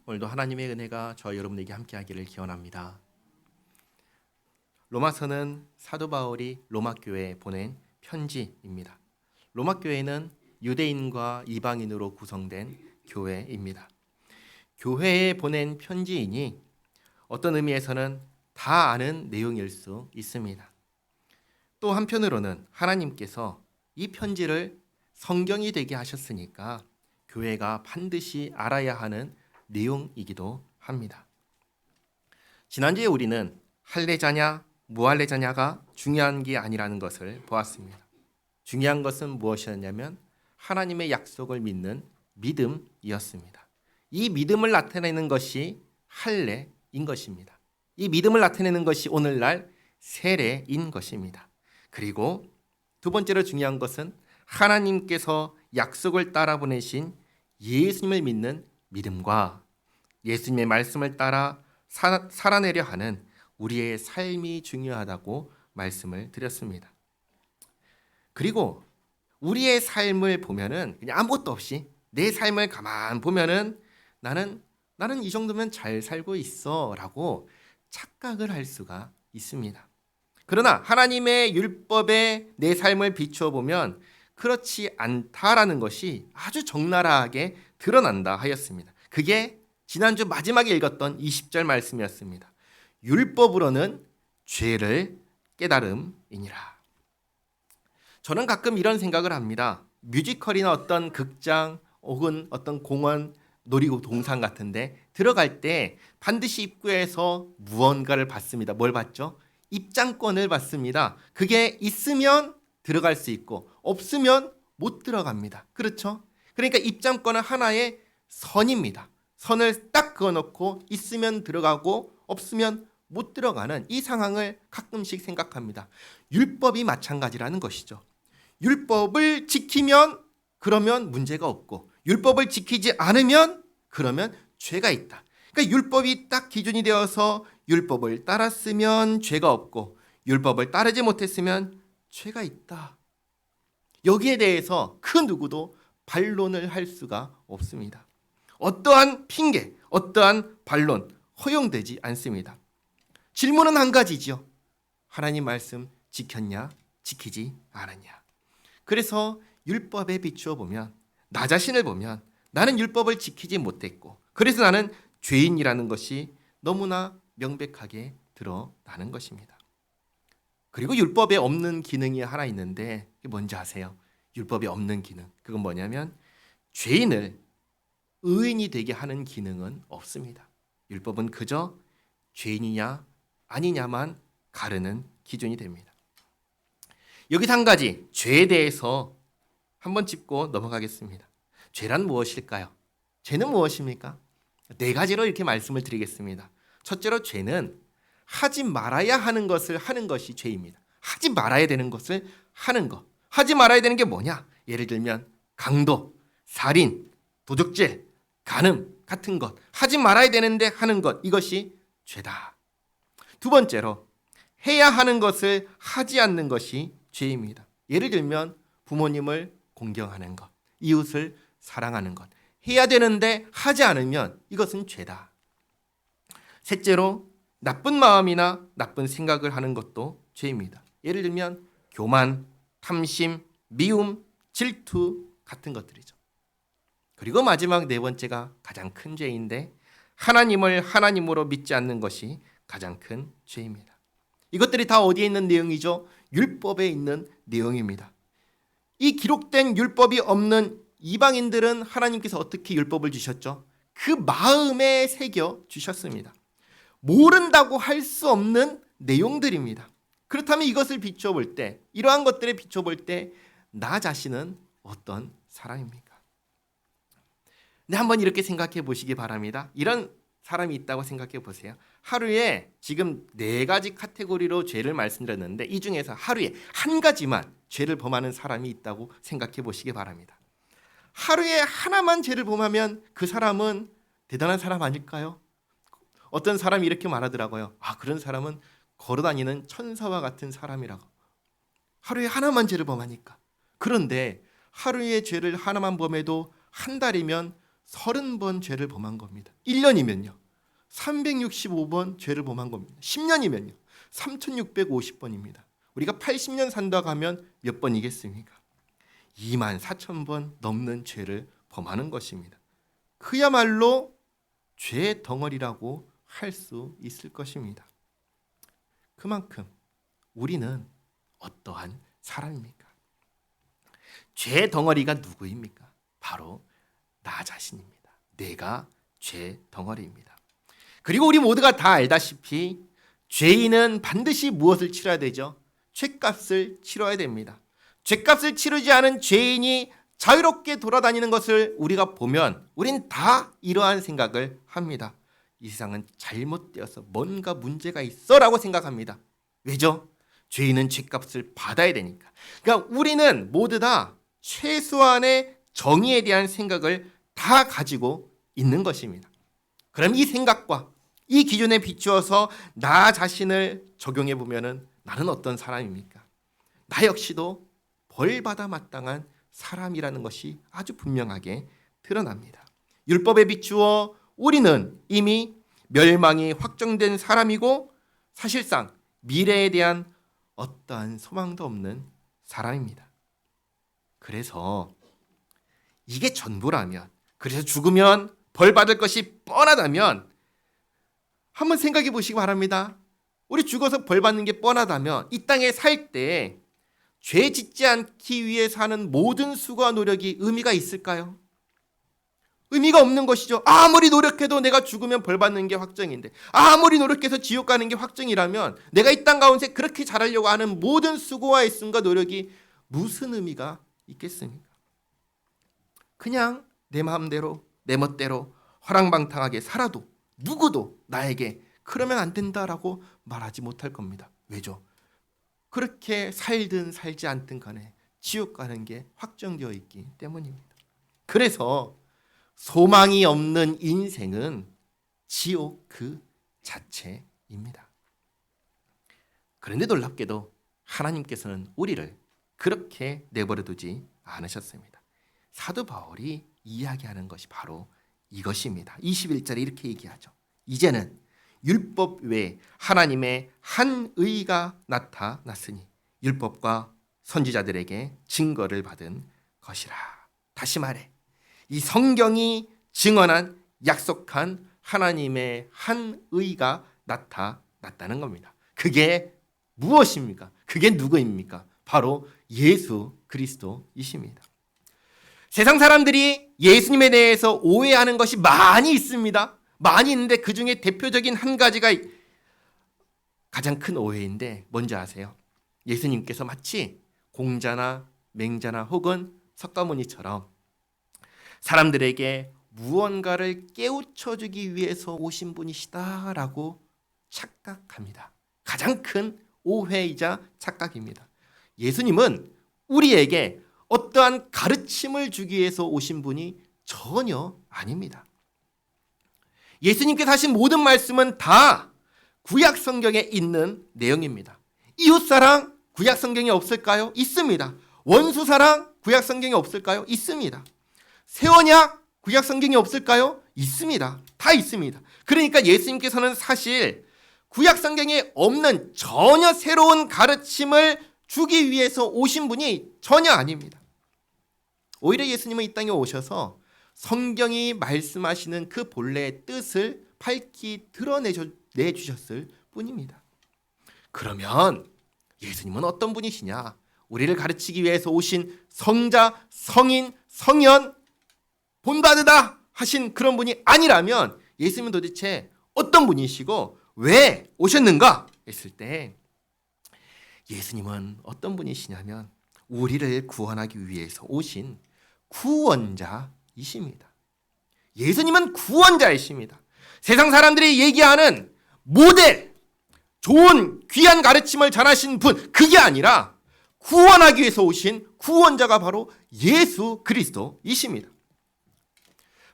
오늘도 하나님의 은혜가 저와 여러분에게 함께하기를 기원합니다. 로마서는 사도 바울이 로마 교회에 보낸 편지입니다. 로마 교회는 유대인과 이방인으로 구성된 교회입니다. 교회에 보낸 편지이니 어떤 의미에서는 다 아는 내용일 수 있습니다. 또 한편으로는 하나님께서 이 편지를 성경이 되게 하셨으니까 교회가 반드시 알아야 하는 내용이기도 합니다. 지난주에 우리는 할례자냐 무할례자냐가 중요한 게 아니라는 것을 보았습니다. 중요한 것은 무엇이었냐면 하나님의 약속을 믿는 믿음이었습니다. 이 믿음을 나타내는 것이 할례인 것입니다. 이 믿음을 나타내는 것이 오늘날 세례인 것입니다. 그리고 두 번째로 중요한 것은 하나님께서 약속을 따라 보내신 예수님을 믿는 믿음과 예수님의 말씀을 따라 살아내려 하는 우리의 삶이 중요하다고 말씀을 드렸습니다. 그리고 우리의 삶을 보면은 그냥 아무것도 없이 내 삶을 가만 보면은 나는 이 정도면 잘 살고 있어라고 착각을 할 수가 있습니다. 그러나 하나님의 율법에 내 삶을 비추어 보면 그렇지 않다라는 것이 아주 적나라하게 드러난다 하였습니다. 그게 지난주 마지막에 읽었던 20절 말씀이었습니다. 율법으로는 죄를 깨달음이니라. 저는 가끔 이런 생각을 합니다. 뮤지컬이나 어떤 극장 혹은 어떤 공원, 놀이동산 같은데 들어갈 때 반드시 입구에서 무언가를 받습니다. 뭘 받죠? 입장권을 받습니다. 그게 있으면 들어갈 수 있고 없으면 못 들어갑니다. 그렇죠? 그러니까 입장권은 하나의 선입니다. 선을 딱 그어놓고 있으면 들어가고 없으면 못 들어가는 이 상황을 가끔씩 생각합니다. 율법이 마찬가지라는 것이죠. 율법을 지키면 그러면 문제가 없고 율법을 지키지 않으면 그러면 죄가 있다. 그러니까 율법이 딱 기준이 되어서 율법을 따랐으면 죄가 없고 율법을 따르지 못했으면 죄가 있다. 여기에 대해서 그 누구도 반론을 할 수가 없습니다. 어떠한 핑계, 어떠한 반론 허용되지 않습니다. 질문은 한 가지지요. 하나님 말씀 지켰냐, 지키지 않았냐. 그래서 율법에 비추어 보면 나 자신을 보면 나는 율법을 지키지 못했고 그래서 나는 죄인이라는 것이 너무나 명백하게 드러나는 것입니다. 그리고 율법에 없는 기능이 하나 있는데 그게 뭔지 아세요? 율법에 없는 기능. 그건 뭐냐면 죄인을 의인이 되게 하는 기능은 없습니다. 율법은 그저 죄인이냐 아니냐만 가르는 기준이 됩니다. 여기서 한 가지 죄에 대해서 한번 짚고 넘어가겠습니다. 죄란 무엇일까요? 죄는 무엇입니까? 네 가지로 이렇게 말씀을 드리겠습니다. 첫째로 죄는 하지 말아야 하는 것을 하는 것이 죄입니다. 하지 말아야 되는 것을 하는 것. 하지 말아야 되는 게 뭐냐? 예를 들면 강도, 살인, 도둑질, 간음 같은 것. 하지 말아야 되는데 하는 것. 이것이 죄다. 두 번째로 해야 하는 것을 하지 않는 것이 죄입니다. 예를 들면 부모님을 공경하는 것, 이웃을 사랑하는 것. 해야 되는데 하지 않으면 이것은 죄다. 셋째로 나쁜 마음이나 나쁜 생각을 하는 것도 죄입니다. 예를 들면 교만, 탐심, 미움, 질투 같은 것들이죠. 그리고 마지막 네 번째가 가장 큰 죄인데 하나님을 하나님으로 믿지 않는 것이 가장 큰 죄입니다. 이것들이 다 어디에 있는 내용이죠? 율법에 있는 내용입니다. 이 기록된 율법이 없는 이방인들은 하나님께서 어떻게 율법을 주셨죠? 그 마음에 새겨 주셨습니다. 모른다고 할 수 없는 내용들입니다. 그렇다면 이것을 비춰 볼 때, 이러한 것들에 비춰 볼 때 나 자신은 어떤 사람입니까? 네, 한번 이렇게 생각해 보시기 바랍니다. 이런 사람이 있다고 생각해 보세요. 하루에 지금 네 가지 카테고리로 죄를 말씀드렸는데 이 중에서 하루에 한 가지만 죄를 범하는 사람이 있다고 생각해 보시기 바랍니다. 하루에 하나만 죄를 범하면 그 사람은 대단한 사람 아닐까요? 어떤 사람이 이렇게 말하더라고요. 그런 사람은 걸어다니는 천사와 같은 사람이라고. 하루에 하나만 죄를 범하니까. 그런데 하루에 죄를 하나만 범해도 한 달이면 30번 죄를 범한 겁니다. 1년이면요. 365번 죄를 범한 겁니다. 10년이면요. 3650번입니다. 우리가 80년 산다고 하면 몇 번이겠습니까? 24,000번 넘는 죄를 범하는 것입니다. 그야말로 죄 덩어리라고 할 수 있을 것입니다. 그만큼 우리는 어떠한 사람입니까? 죄 덩어리가 누구입니까? 바로 나 자신입니다. 내가 죄 덩어리입니다. 그리고 우리 모두가 다 알다시피 죄인은 반드시 무엇을 치러야 되죠? 죄값을 치러야 됩니다. 죄값을 치르지 않은 죄인이 자유롭게 돌아다니는 것을 우리가 보면 우린 다 이러한 생각을 합니다. 이 세상은 잘못되어서 뭔가 문제가 있어라고 생각합니다. 왜죠? 죄인은 죄값을 받아야 되니까. 그러니까 우리는 모두 다 최소한의 정의에 대한 생각을 다 가지고 있는 것입니다. 그럼 이 생각과 이 기준에 비추어서 나 자신을 적용해 보면은 나는 어떤 사람입니까? 나 역시도 벌받아 마땅한 사람이라는 것이 아주 분명하게 드러납니다. 율법에 비추어 우리는 이미 멸망이 확정된 사람이고 사실상 미래에 대한 어떠한 소망도 없는 사람입니다. 그래서 이게 전부라면, 그래서 죽으면 벌 받을 것이 뻔하다면 한번 생각해 보시기 바랍니다. 우리 죽어서 벌 받는 게 뻔하다면 이 땅에 살 때 죄 짓지 않기 위해서 하는 모든 수고와 노력이 의미가 있을까요? 의미가 없는 것이죠. 아무리 노력해도 내가 죽으면 벌 받는 게 확정인데, 아무리 노력해서 지옥 가는 게 확정이라면 내가 이 땅 가운데 그렇게 잘하려고 하는 모든 수고와 애씀과 노력이 무슨 의미가 있겠습니까? 그냥 내 마음대로 내 멋대로 허랑방탕하게 살아도 누구도 나에게 그러면 안 된다라고 말하지 못할 겁니다. 왜죠? 그렇게 살든 살지 않든 간에 지옥 가는 게 확정되어 있기 때문입니다. 그래서 소망이 없는 인생은 지옥 그 자체입니다. 그런데 놀랍게도 하나님께서는 우리를 그렇게 내버려 두지 않으셨습니다. 사도 바울이 이야기하는 것이 바로 이것입니다. 21절에 이렇게 얘기하죠. 이제는 율법 외에 하나님의 한 의가 나타났으니 율법과 선지자들에게 증거를 받은 것이라. 다시 말해 이 성경이 증언한 약속한 하나님의 한 의가 나타났다는 겁니다. 그게 무엇입니까? 그게 누구입니까? 바로 예수 그리스도이십니다. 세상 사람들이 예수님에 대해서 오해하는 것이 많이 있습니다. 많이 있는데 그 중에 대표적인 한 가지가 가장 큰 오해인데 뭔지 아세요? 예수님께서 마치 공자나 맹자나 혹은 석가모니처럼 사람들에게 무언가를 깨우쳐주기 위해서 오신 분이시다라고 착각합니다. 가장 큰 오해이자 착각입니다. 예수님은 우리에게 어떠한 가르침을 주기 위해서 오신 분이 전혀 아닙니다. 예수님께서 하신 모든 말씀은 다 구약 성경에 있는 내용입니다. 이웃사랑 구약 성경에 없을까요? 있습니다. 원수사랑 구약 성경에 없을까요? 있습니다. 세원약 구약 성경에 없을까요? 있습니다. 다 있습니다. 그러니까 예수님께서는 사실 구약 성경에 없는 전혀 새로운 가르침을 주기 위해서 오신 분이 전혀 아닙니다. 오히려 예수님은 이 땅에 오셔서 성경이 말씀하시는 그 본래의 뜻을 밝히 드러내주셨을 뿐입니다. 그러면 예수님은 어떤 분이시냐? 우리를 가르치기 위해서 오신 성자, 성인, 성현, 본받으다 하신 그런 분이 아니라면 예수님은 도대체 어떤 분이시고 왜 오셨는가 했을 때 예수님은 어떤 분이시냐면 우리를 구원하기 위해서 오신 구원자이십니다. 예수님은 구원자이십니다. 세상 사람들이 얘기하는 모델, 좋은 귀한 가르침을 전하신 분, 그게 아니라 구원하기 위해서 오신 구원자가 바로 예수 그리스도이십니다.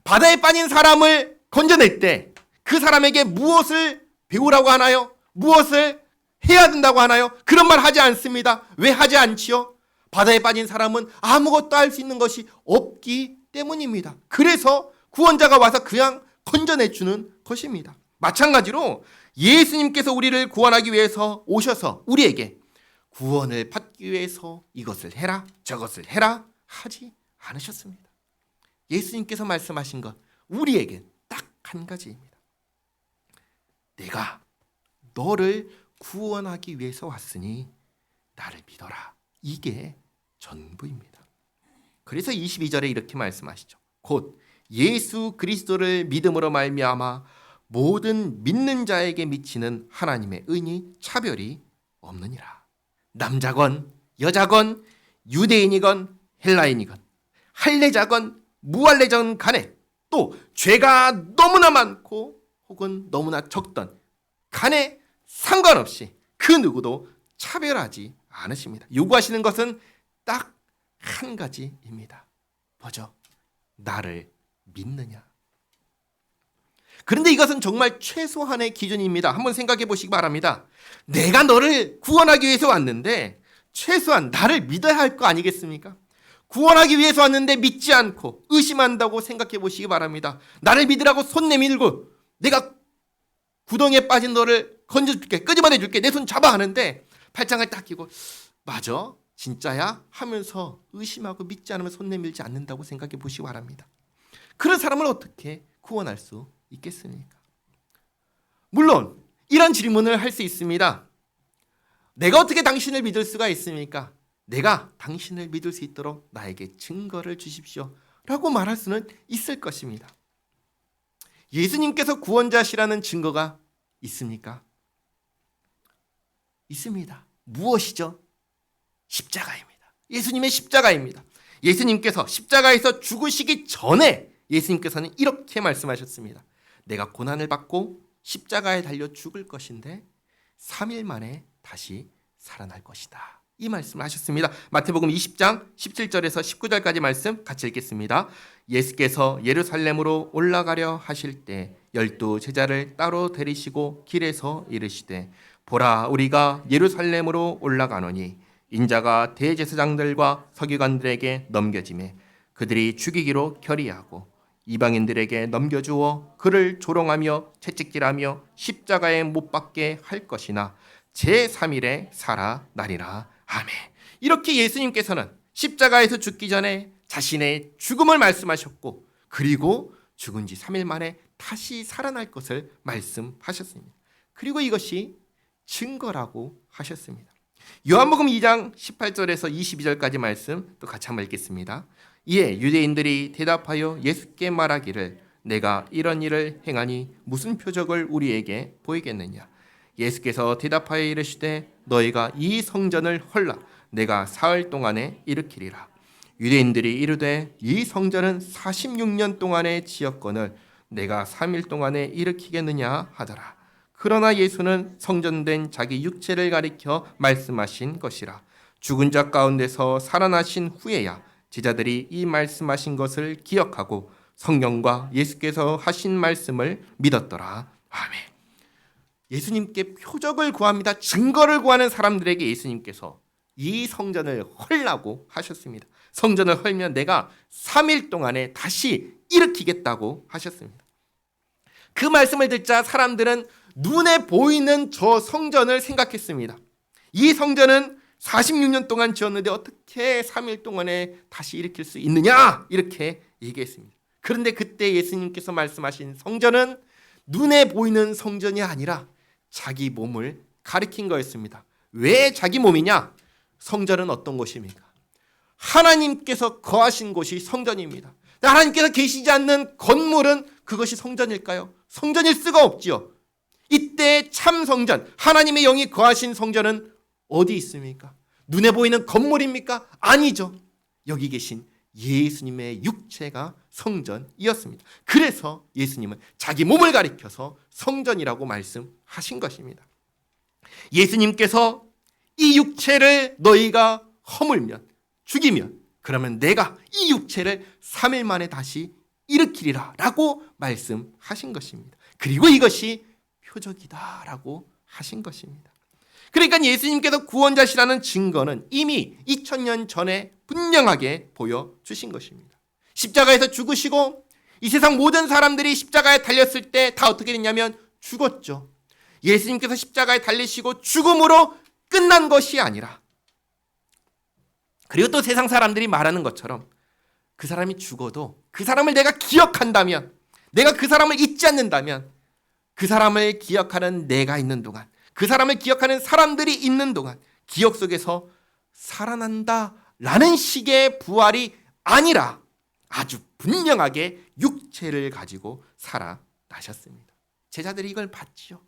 바다에 빠진 사람을 건져낼 때 그 사람에게 무엇을 배우라고 하나요? 무엇을 해야 된다고 하나요? 그런 말 하지 않습니다. 왜 하지 않지요? 바다에 빠진 사람은 아무것도 할 수 있는 것이 없기 때문입니다. 그래서 구원자가 와서 그냥 건져내주는 것입니다. 마찬가지로 예수님께서 우리를 구원하기 위해서 오셔서 우리에게 구원을 받기 위해서 이것을 해라 저것을 해라 하지 않으셨습니다. 예수님께서 말씀하신 것 우리에게 딱 한 가지입니다. 내가 너를 구원하기 위해서 왔으니 나를 믿어라. 이게 전부입니다. 그래서 22절에 이렇게 말씀하시죠. 곧 예수 그리스도를 믿음으로 말미암아 모든 믿는 자에게 미치는 하나님의 은이 차별이 없느니라. 남자건 여자건 유대인이건 헬라인이건 할례자건 무할례자건 간에 또 죄가 너무나 많고 혹은 너무나 적던 간에 상관없이 그 누구도 차별하지 않으십니다. 요구하시는 것은 딱 한 가지입니다. 뭐죠? 나를 믿느냐. 그런데 이것은 정말 최소한의 기준입니다. 한번 생각해 보시기 바랍니다. 내가 너를 구원하기 위해서 왔는데 최소한 나를 믿어야 할 거 아니겠습니까? 구원하기 위해서 왔는데 믿지 않고 의심한다고 생각해 보시기 바랍니다. 나를 믿으라고 손 내밀고 내가 구덩이에 빠진 너를 건져줄게, 끄집어내줄게, 내 손 잡아 하는데 팔짱을 딱 끼고 맞아? 진짜야? 하면서 의심하고 믿지 않으면 손 내밀지 않는다고 생각해 보시기 바랍니다. 그런 사람을 어떻게 구원할 수 있겠습니까? 물론 이런 질문을 할 수 있습니다. 내가 어떻게 당신을 믿을 수가 있습니까? 내가 당신을 믿을 수 있도록 나에게 증거를 주십시오 라고 말할 수는 있을 것입니다. 예수님께서 구원자시라는 증거가 있습니까? 있습니다. 무엇이죠? 십자가입니다. 예수님의 십자가입니다. 예수님께서 십자가에서 죽으시기 전에 예수님께서는 이렇게 말씀하셨습니다. 내가 고난을 받고 십자가에 달려 죽을 것인데 3일 만에 다시 살아날 것이다. 이 말씀을 하셨습니다. 마태복음 20장 17절에서 19절까지 말씀 같이 읽겠습니다. 예수께서 예루살렘으로 올라가려 하실 때 12 제자를 따로 데리시고 길에서 이르시되 보라 우리가 예루살렘으로 올라가노니 인자가 대제사장들과 서기관들에게 넘겨지매 그들이 죽이기로 결의하고 이방인들에게 넘겨주어 그를 조롱하며 채찍질하며 십자가에 못 박게 할 것이나 제3일에 살아나리라. 아멘. 이렇게 예수님께서는 십자가에서 죽기 전에 자신의 죽음을 말씀하셨고 그리고 죽은 지 3일 만에 다시 살아날 것을 말씀하셨습니다. 그리고 이것이 증거라고 하셨습니다. 요한복음 2장 18절에서 22절까지 말씀 또 같이 한번 읽겠습니다. 이에 유대인들이 대답하여 예수께 말하기를 내가 이런 일을 행하니 무슨 표적을 우리에게 보이겠느냐. 예수께서 대답하여 이르시되 너희가 이 성전을 헐라 내가 사흘 동안에 일으키리라. 유대인들이 이르되 이 성전은 46년 동안의 지었건을 내가 3일 동안에 일으키겠느냐 하더라. 그러나 예수는 성전된 자기 육체를 가리켜 말씀하신 것이라. 죽은 자 가운데서 살아나신 후에야 제자들이 이 말씀하신 것을 기억하고 성경과 예수께서 하신 말씀을 믿었더라. 아멘. 예수님께 표적을 구합니다. 증거를 구하는 사람들에게 예수님께서 이 성전을 헐라고 하셨습니다. 성전을 헐면 내가 3일 동안에 다시 일으키겠다고 하셨습니다. 그 말씀을 듣자 사람들은 눈에 보이는 저 성전을 생각했습니다. 이 성전은 46년 동안 지었는데 어떻게 3일 동안에 다시 일으킬 수 있느냐 이렇게 얘기했습니다. 그런데 그때 예수님께서 말씀하신 성전은 눈에 보이는 성전이 아니라 자기 몸을 가리킨 거였습니다. 왜 자기 몸이냐? 성전은 어떤 곳입니까? 하나님께서 거하신 곳이 성전입니다. 하나님께서 계시지 않는 건물은 그것이 성전일까요? 성전일 수가 없지요. 이때 참 성전, 하나님의 영이 거하신 성전은 어디 있습니까? 눈에 보이는 건물입니까? 아니죠. 여기 계신 예수님의 육체가 성전이었습니다. 그래서 예수님은 자기 몸을 가리켜서 성전이라고 말씀하신 것입니다. 예수님께서 이 육체를 너희가 허물면 죽이면 그러면 내가 이 육체를 3일 만에 다시 일으키리라 라고 말씀하신 것입니다. 그리고 이것이 표적이다 라고 하신 것입니다. 그러니까 예수님께서 구원자시라는 증거는 이미 2000년 전에 분명하게 보여주신 것입니다. 십자가에서 죽으시고 이 세상 모든 사람들이 십자가에 달렸을 때 다 어떻게 됐냐면 죽었죠. 예수님께서 십자가에 달리시고 죽음으로 끝난 것이 아니라, 그리고 또 세상 사람들이 말하는 것처럼 그 사람이 죽어도 그 사람을 내가 기억한다면, 내가 그 사람을 잊지 않는다면, 그 사람을 기억하는 내가 있는 동안, 그 사람을 기억하는 사람들이 있는 동안 기억 속에서 살아난다라는 식의 부활이 아니라 아주 분명하게 육체를 가지고 살아나셨습니다. 제자들이 이걸 봤지요.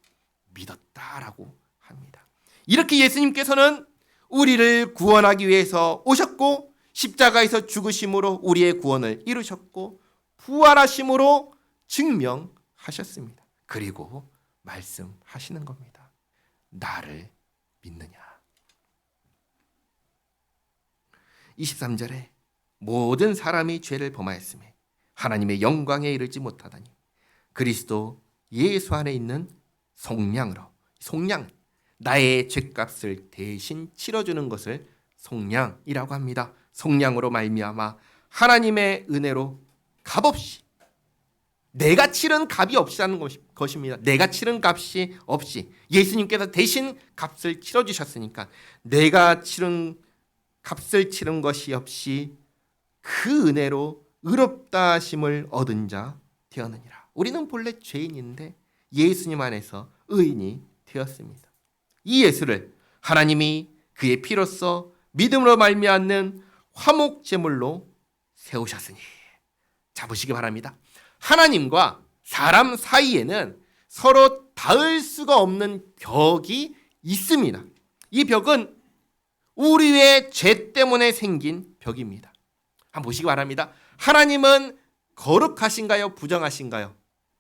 믿었다라고 합니다. 이렇게 예수님께서는 우리를 구원하기 위해서 오셨고, 십자가에서 죽으심으로 우리의 구원을 이루셨고, 부활하심으로 증명하셨습니다. 그리고 말씀하시는 겁니다. 나를 믿느냐. 23절에 모든 사람이 죄를 범하였음에 하나님의 영광에 이르지 못하다니 그리스도 예수 안에 있는 속량으로, 속량, 나의 죄값을 대신 치러주는 것을 속량이라고 합니다. 속량으로 말미암아 하나님의 은혜로 값없이, 내가 치른 값이 없이라는 것입니다. 내가 치른 값이 없이 예수님께서 대신 값을 치러주셨으니까 내가 치른 값을 치른 것이 없이 그 은혜로 의롭다 하심을 얻은 자 되었느니라. 우리는 본래 죄인인데 예수님 안에서 의인이 되었습니다. 이 예수를 하나님이 그의 피로써 믿음으로 말미암는 화목 제물로 세우셨으니, 잡으시기 바랍니다. 하나님과 사람 사이에는 서로 닿을 수가 없는 벽이 있습니다. 이 벽은 우리의 죄 때문에 생긴 벽입니다. 한번 보시기 바랍니다. 하나님은 거룩하신가요? 부정하신가요?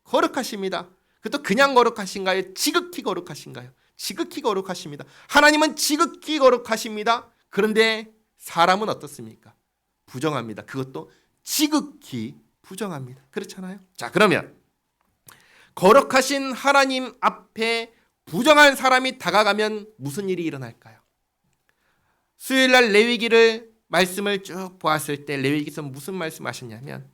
거룩하십니다. 그것도 그냥 거룩하신가요? 지극히 거룩하신가요? 지극히 거룩하십니다. 하나님은 지극히 거룩하십니다. 그런데 사람은 어떻습니까? 부정합니다. 그것도 지극히 부정합니다. 그렇잖아요? 자, 그러면 거룩하신 하나님 앞에 부정한 사람이 다가가면 무슨 일이 일어날까요? 수요일날 레위기를 말씀을 쭉 보았을 때 레위기에서 무슨 말씀하셨냐면,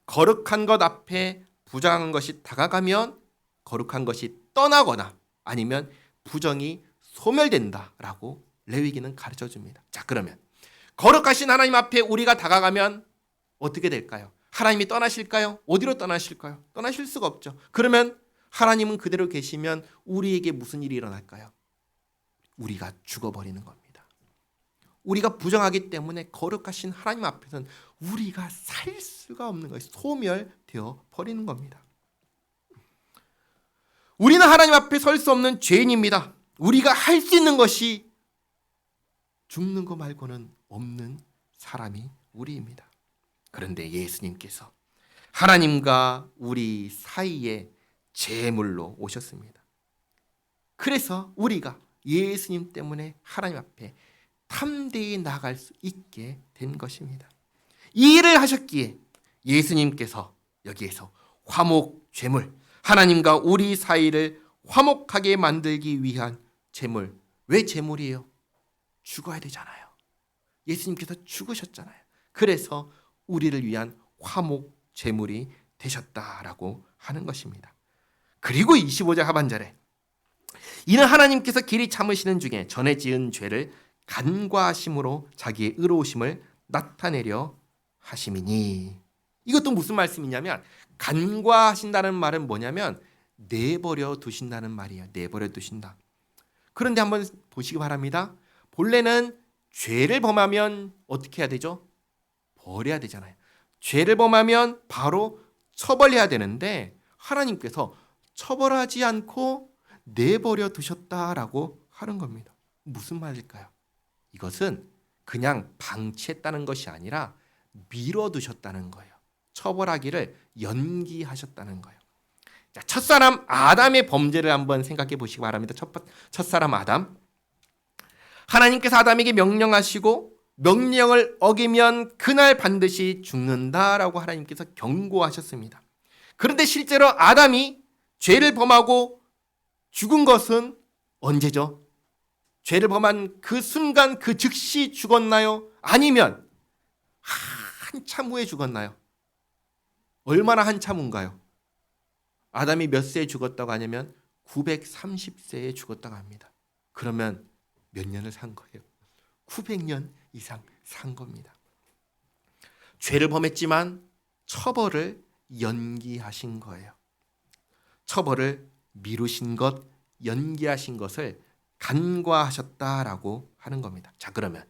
거룩한 것 앞에 부정한 것이 다가가면 거룩한 것이 떠나거나 아니면 부정이 소멸된다라고 레위기는 가르쳐줍니다. 자, 그러면 거룩하신 하나님 앞에 우리가 다가가면 어떻게 될까요? 하나님이 떠나실까요? 어디로 떠나실까요? 떠나실 수가 없죠. 그러면 하나님은 그대로 계시면 우리에게 무슨 일이 일어날까요? 우리가 죽어버리는 겁니다. 우리가 부정하기 때문에 거룩하신 하나님 앞에서는 우리가 살 수가 없는 거예요. 소멸되어 버리는 겁니다. 우리는 하나님 앞에 설 수 없는 죄인입니다. 우리가 할 수 있는 것이 죽는 거 말고는 없는 사람이 우리입니다. 그런데 예수님께서 하나님과 우리 사이에 제물로 오셨습니다. 그래서 우리가 예수님 때문에 하나님 앞에 탐대히 나갈 수 있게 된 것입니다. 이 일을 하셨기에 예수님께서 여기에서 화목 제물, 하나님과 우리 사이를 화목하게 만들기 위한 제물. 왜 제물이에요? 죽어야 되잖아요. 예수님께서 죽으셨잖아요. 그래서 우리를 위한 화목 제물이 되셨다라고 하는 것입니다. 그리고 25절 하반절에 이는 하나님께서 길이 참으시는 중에 전에 지은 죄를 간과하심으로 자기의 의로우심을 나타내려 하심이니. 이것도 무슨 말씀이냐면, 간과하신다는 말은 뭐냐면 내버려 두신다는 말이에요. 내버려 두신다. 그런데 한번 보시기 바랍니다. 본래는 죄를 범하면 어떻게 해야 되죠? 버려야 되잖아요. 죄를 범하면 바로 처벌해야 되는데 하나님께서 처벌하지 않고 내버려 두셨다라고 하는 겁니다. 무슨 말일까요? 이것은 그냥 방치했다는 것이 아니라 미뤄두셨다는 거예요. 처벌하기를 연기하셨다는 거예요. 자, 첫사람 아담의 범죄를 한번 생각해 보시기 바랍니다. 첫사람 아담. 하나님께서 아담에게 명령하시고 명령을 어기면 그날 반드시 죽는다라고 하나님께서 경고하셨습니다. 그런데 실제로 아담이 죄를 범하고 죽은 것은 언제죠? 죄를 범한 그 순간 그 즉시 죽었나요? 아니면 한참 후에 죽었나요? 얼마나 한참인가요? 아담이 몇 세에 죽었다고 하냐면 930세에 죽었다고 합니다. 그러면 몇 년을 산 거예요? 900년 이상 산 겁니다. 죄를 범했지만 처벌을 연기하신 거예요. 처벌을 미루신 것, 연기하신 것을 간과하셨다라고 하는 겁니다. 자, 그러면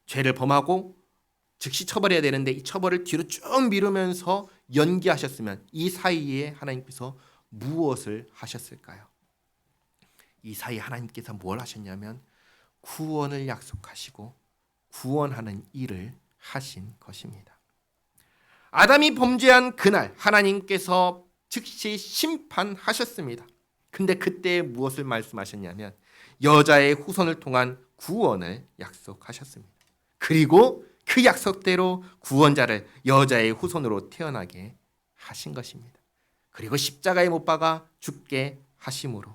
죄를 범하고 즉시 처벌해야 되는데 이 처벌을 뒤로 쭉 미루면서 연기하셨으면 이 사이에 하나님께서 무엇을 하셨을까요? 이 사이에 하나님께서 뭘 하셨냐면 구원을 약속하시고 구원하는 일을 하신 것입니다. 아담이 범죄한 그날 하나님께서 즉시 심판하셨습니다. 근데 그때 무엇을 말씀하셨냐면 여자의 후손을 통한 구원을 약속하셨습니다. 그리고 그 약속대로 구원자를 여자의 후손으로 태어나게 하신 것입니다. 그리고 십자가에 못 박아 죽게 하심으로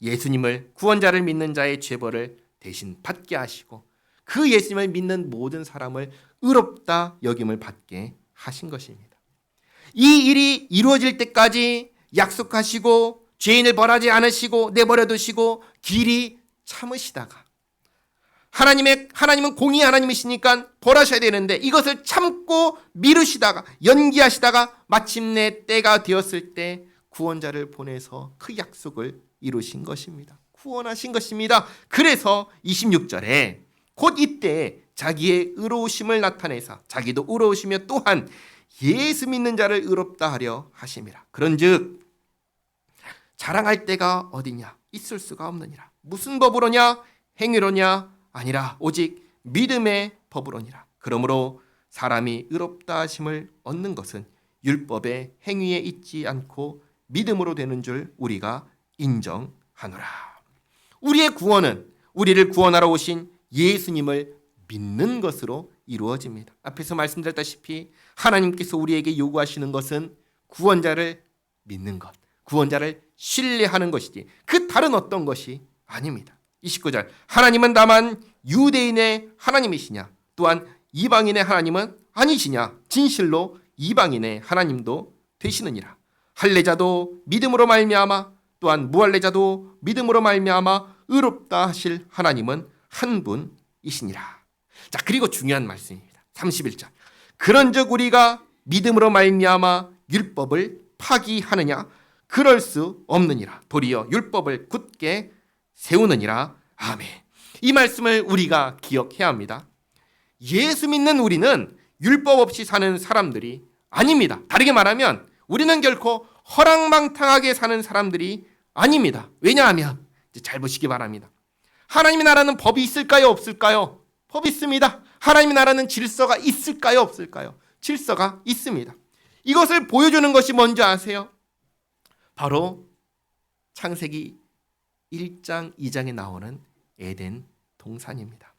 예수님을 구원자를 믿는 자의 죄벌을 대신 받게 하시고 그 예수님을 믿는 모든 사람을 의롭다 여김을 받게 하신 것입니다. 이 일이 이루어질 때까지 약속하시고 죄인을 벌하지 않으시고 내버려 두시고 길이 참으시다가 하나님은 공의 하나님이시니까 벌하셔야 되는데 이것을 참고 미루시다가 연기하시다가 마침내 때가 되었을 때 구원자를 보내서 그 약속을 이루신 것입니다. 구원하신 것입니다. 그래서 26절에 곧 이때 자기의 의로우심을 나타내사 자기도 의로우시며 또한 예수 믿는 자를 의롭다 하려 하심이라. 그런즉 자랑할 때가 어디냐? 있을 수가 없느니라. 무슨 법으로냐? 행위로냐? 아니라 오직 믿음의 법으로니라. 그러므로 사람이 의롭다 하심을 얻는 것은 율법의 행위에 있지 않고 믿음으로 되는 줄 우리가 인정하노라. 우리의 구원은 우리를 구원하러 오신 예수님을 믿는 것으로 이루어집니다. 앞에서 말씀드렸다시피 하나님께서 우리에게 요구하시는 것은 구원자를 믿는 것, 구원자를 신뢰하는 것이지 그 다른 어떤 것이 아닙니다. 29절 하나님은 다만 유대인의 하나님이시냐 또한 이방인의 하나님은 아니시냐 진실로 이방인의 하나님도 되시느니라. 할례자도 믿음으로 말미암아 또한 무할례자도 믿음으로 말미암아 의롭다 하실 하나님은 한 분이시니라. 자, 그리고 중요한 말씀입니다. 31절 그런즉 우리가 믿음으로 말미암아 율법을 파기하느냐 그럴 수 없느니라. 도리어 율법을 굳게 세우느니라. 아멘. 이 말씀을 우리가 기억해야 합니다. 예수 믿는 우리는 율법 없이 사는 사람들이 아닙니다. 다르게 말하면 우리는 결코 허랑방탕하게 사는 사람들이 아닙니다. 왜냐하면 잘 보시기 바랍니다. 하나님의 나라는 법이 있을까요? 없을까요? 법이 있습니다. 하나님의 나라는 질서가 있을까요? 없을까요? 질서가 있습니다. 이것을 보여주는 것이 뭔지 아세요? 바로 창세기 1장, 2장에 나오는 에덴 동산입니다.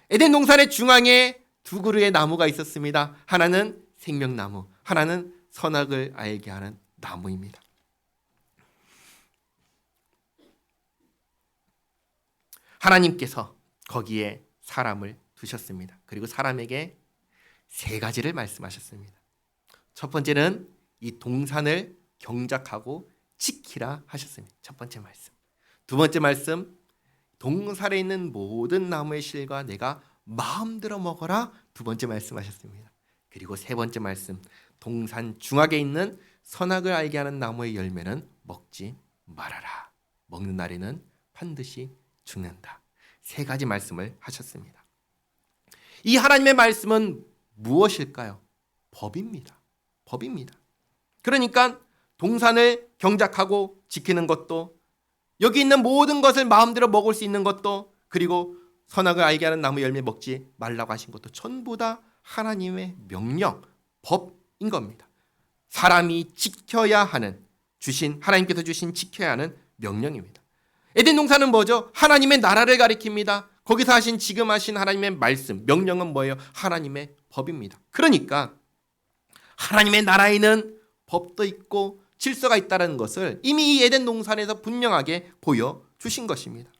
에덴 동산의 중앙에 두 그루의 나무가 있었습니다. 하나는 생명나무, 하나는 선악을 알게 하는 나무입니다. 하나님께서 거기에 사람을 두셨습니다. 그리고 사람에게 세 가지를 말씀하셨습니다. 첫 번째는 이 동산을 경작하고 지키라 하셨습니다. 첫 번째 말씀. 두 번째 말씀, 동산에 있는 모든 나무의 실과 내가 마음대로 먹어라. 두 번째 말씀하셨습니다. 그리고 세 번째 말씀, 동산 중앙에 있는 선악을 알게 하는 나무의 열매는 먹지 말아라. 먹는 날에는 반드시 죽는다. 세 가지 말씀을 하셨습니다. 이 하나님의 말씀은 무엇일까요? 법입니다. 법입니다. 그러니까 동산을 경작하고 지키는 것도 여기 있는 모든 것을 마음대로 먹을 수 있는 것도 그리고 선악을 알게 하는 나무 열매 먹지 말라고 하신 것도 전부 다 하나님의 명령, 법인 겁니다. 사람이 지켜야 하는 하나님께서 주신 지켜야 하는 명령입니다. 에덴 동산은 뭐죠? 하나님의 나라를 가리킵니다. 거기서 지금 하신 하나님의 말씀, 명령은 뭐예요? 하나님의 법입니다. 그러니까 하나님의 나라에는 법도 있고 질서가 있다는 것을 이미 이 에덴 동산에서 분명하게 보여주신 것입니다.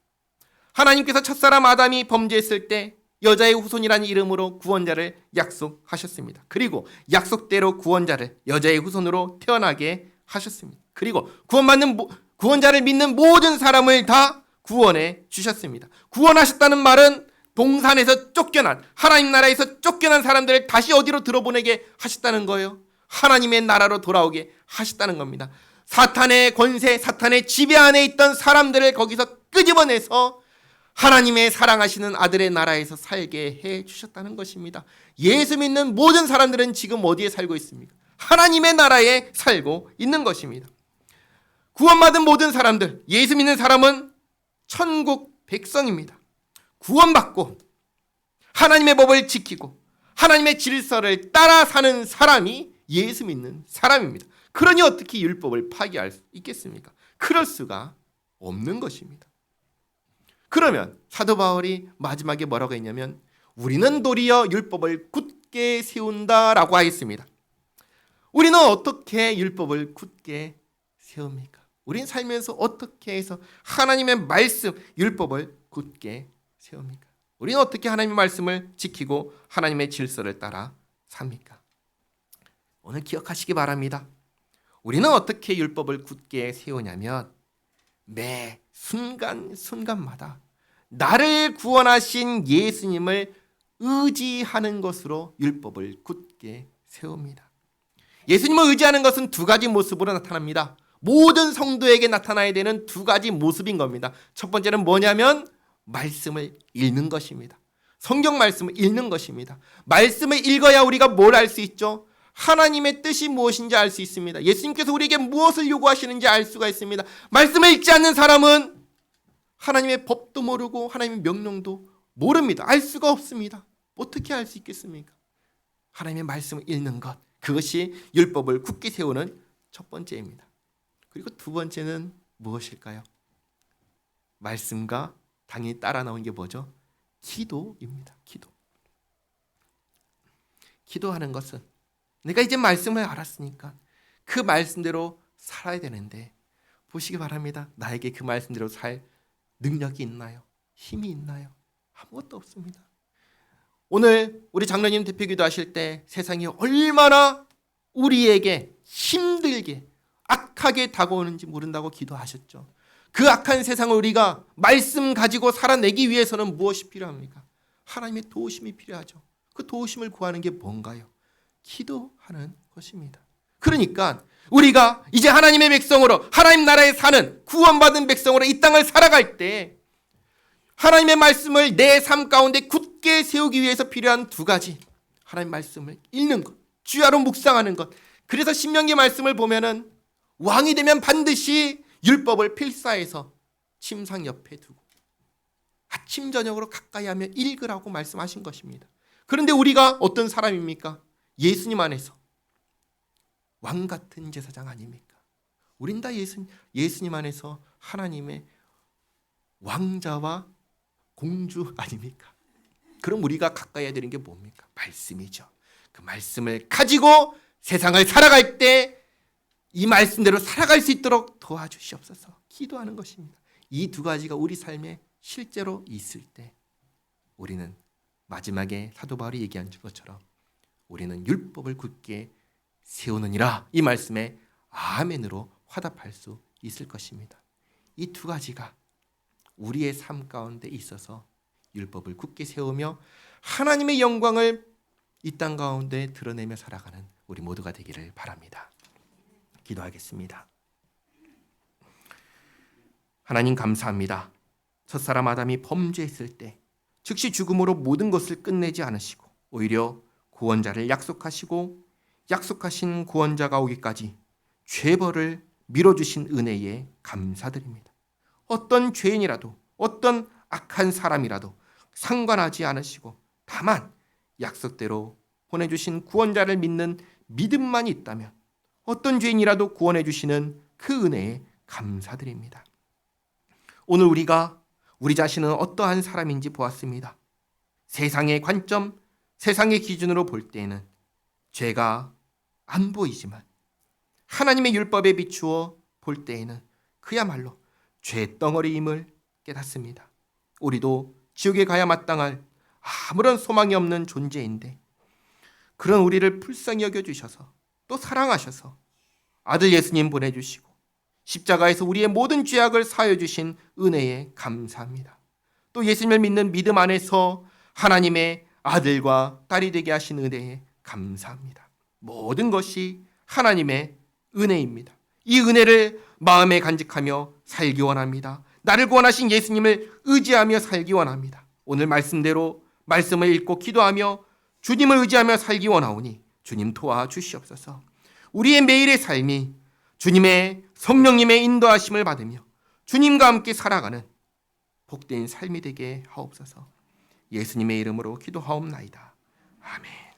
하나님께서 첫사람 아담이 범죄했을 때 여자의 후손이라는 이름으로 구원자를 약속하셨습니다. 그리고 약속대로 구원자를 여자의 후손으로 태어나게 하셨습니다. 그리고 구원자를 믿는 모든 사람을 다 구원해 주셨습니다. 구원하셨다는 말은 동산에서 쫓겨난, 하나님 나라에서 쫓겨난 사람들을 다시 어디로 들어보내게 하셨다는 거예요. 하나님의 나라로 돌아오게 하셨다는 겁니다. 사탄의 권세, 사탄의 지배 안에 있던 사람들을 거기서 끄집어내서 하나님의 사랑하시는 아들의 나라에서 살게 해 주셨다는 것입니다. 예수 믿는 모든 사람들은 지금 어디에 살고 있습니까? 하나님의 나라에 살고 있는 것입니다. 구원받은 모든 사람들, 예수 믿는 사람은 천국 백성입니다. 구원받고 하나님의 법을 지키고 하나님의 질서를 따라 사는 사람이 예수 믿는 사람입니다. 그러니 어떻게 율법을 파기할 수 있겠습니까? 그럴 수가 없는 것입니다. 그러면 사도 바울이 마지막에 뭐라고 했냐면 우리는 도리어 율법을 굳게 세운다라고 하였습니다. 우리는 어떻게 율법을 굳게 세웁니까? 우리는 살면서 어떻게 해서 하나님의 말씀, 율법을 굳게 세웁니까? 우리는 어떻게 하나님의 말씀을 지키고 하나님의 질서를 따라 삽니까? 오늘 기억하시기 바랍니다. 우리는 어떻게 율법을 굳게 세우냐면 매 순간순간마다 나를 구원하신 예수님을 의지하는 것으로 율법을 굳게 세웁니다. 예수님을 의지하는 것은 두 가지 모습으로 나타납니다. 모든 성도에게 나타나야 되는 두 가지 모습인 겁니다. 첫 번째는 뭐냐면 말씀을 읽는 것입니다. 성경 말씀을 읽는 것입니다. 말씀을 읽어야 우리가 뭘 알 수 있죠? 하나님의 뜻이 무엇인지 알 수 있습니다. 예수님께서 우리에게 무엇을 요구하시는지 알 수가 있습니다. 말씀을 읽지 않는 사람은 하나님의 법도 모르고 하나님의 명령도 모릅니다. 알 수가 없습니다. 어떻게 알 수 있겠습니까? 하나님의 말씀을 읽는 것, 그것이 율법을 굳게 세우는 첫 번째입니다. 그리고 두 번째는 무엇일까요? 말씀과 당연히 따라 나온 게 뭐죠? 기도입니다. 기도하는 것은 내가 이제 말씀을 알았으니까 그 말씀대로 살아야 되는데 보시기 바랍니다. 나에게 그 말씀대로 살 능력이 있나요? 힘이 있나요? 아무것도 없습니다. 오늘 우리 장로님 대표기도 하실 때 세상이 얼마나 우리에게 힘들게 악하게 다가오는지 모른다고 기도하셨죠. 그 악한 세상을 우리가 말씀 가지고 살아내기 위해서는 무엇이 필요합니까? 하나님의 도우심이 필요하죠. 그 도우심을 구하는 게 뭔가요? 기도하는 것입니다. 그러니까 우리가 이제 하나님의 백성으로 하나님 나라에 사는 구원받은 백성으로 이 땅을 살아갈 때 하나님의 말씀을 내 삶 가운데 굳게 세우기 위해서 필요한 두 가지, 하나님 말씀을 읽는 것, 주야로 묵상하는 것. 그래서 신명기 말씀을 보면은 왕이 되면 반드시 율법을 필사해서 침상 옆에 두고 아침 저녁으로 가까이 하며 읽으라고 말씀하신 것입니다. 그런데 우리가 어떤 사람입니까? 예수님 안에서 왕 같은 제사장 아닙니까? 우린 다 예수님 안에서 하나님의 왕자와 공주 아닙니까? 그럼 우리가 가까이 해야 되는 게 뭡니까? 말씀이죠. 그 말씀을 가지고 세상을 살아갈 때 이 말씀대로 살아갈 수 있도록 도와주시옵소서. 기도하는 것입니다. 이 두 가지가 우리 삶에 실제로 있을 때 우리는 마지막에 사도 바울이 얘기한 것처럼 우리는 율법을 굳게 세우느니라, 이 말씀에 아멘으로 화답할 수 있을 것입니다. 이 두 가지가 우리의 삶 가운데 있어서 율법을 굳게 세우며 하나님의 영광을 이 땅 가운데 드러내며 살아가는 우리 모두가 되기를 바랍니다. 기도하겠습니다. 하나님 감사합니다. 첫사람 아담이 범죄했을 때 즉시 죽음으로 모든 것을 끝내지 않으시고 오히려 구원자를 약속하시고 약속하신 구원자가 오기까지 죄벌을 미뤄주신 은혜에 감사드립니다. 어떤 죄인이라도 어떤 악한 사람이라도 상관하지 않으시고 다만 약속대로 보내주신 구원자를 믿는 믿음만 있다면 어떤 죄인이라도 구원해 주시는 그 은혜에 감사드립니다. 오늘 우리가 우리 자신은 어떠한 사람인지 보았습니다. 세상의 관점, 세상의 기준으로 볼 때에는 죄가 안 보이지만 하나님의 율법에 비추어 볼 때에는 그야말로 죄덩어리임을 깨닫습니다. 우리도 지옥에 가야 마땅할 아무런 소망이 없는 존재인데 그런 우리를 불쌍히 여겨주셔서 또 사랑하셔서 아들 예수님 보내주시고 십자가에서 우리의 모든 죄악을 사하여 주신 은혜에 감사합니다. 또 예수님을 믿는 믿음 안에서 하나님의 아들과 딸이 되게 하신 은혜에 감사합니다. 모든 것이 하나님의 은혜입니다. 이 은혜를 마음에 간직하며 살기 원합니다. 나를 구원하신 예수님을 의지하며 살기 원합니다. 오늘 말씀대로 말씀을 읽고 기도하며 주님을 의지하며 살기 원하오니 주님 도와주시옵소서. 우리의 매일의 삶이 주님의 성령님의 인도하심을 받으며 주님과 함께 살아가는 복된 삶이 되게 하옵소서. 예수님의 이름으로 기도하옵나이다. 아멘.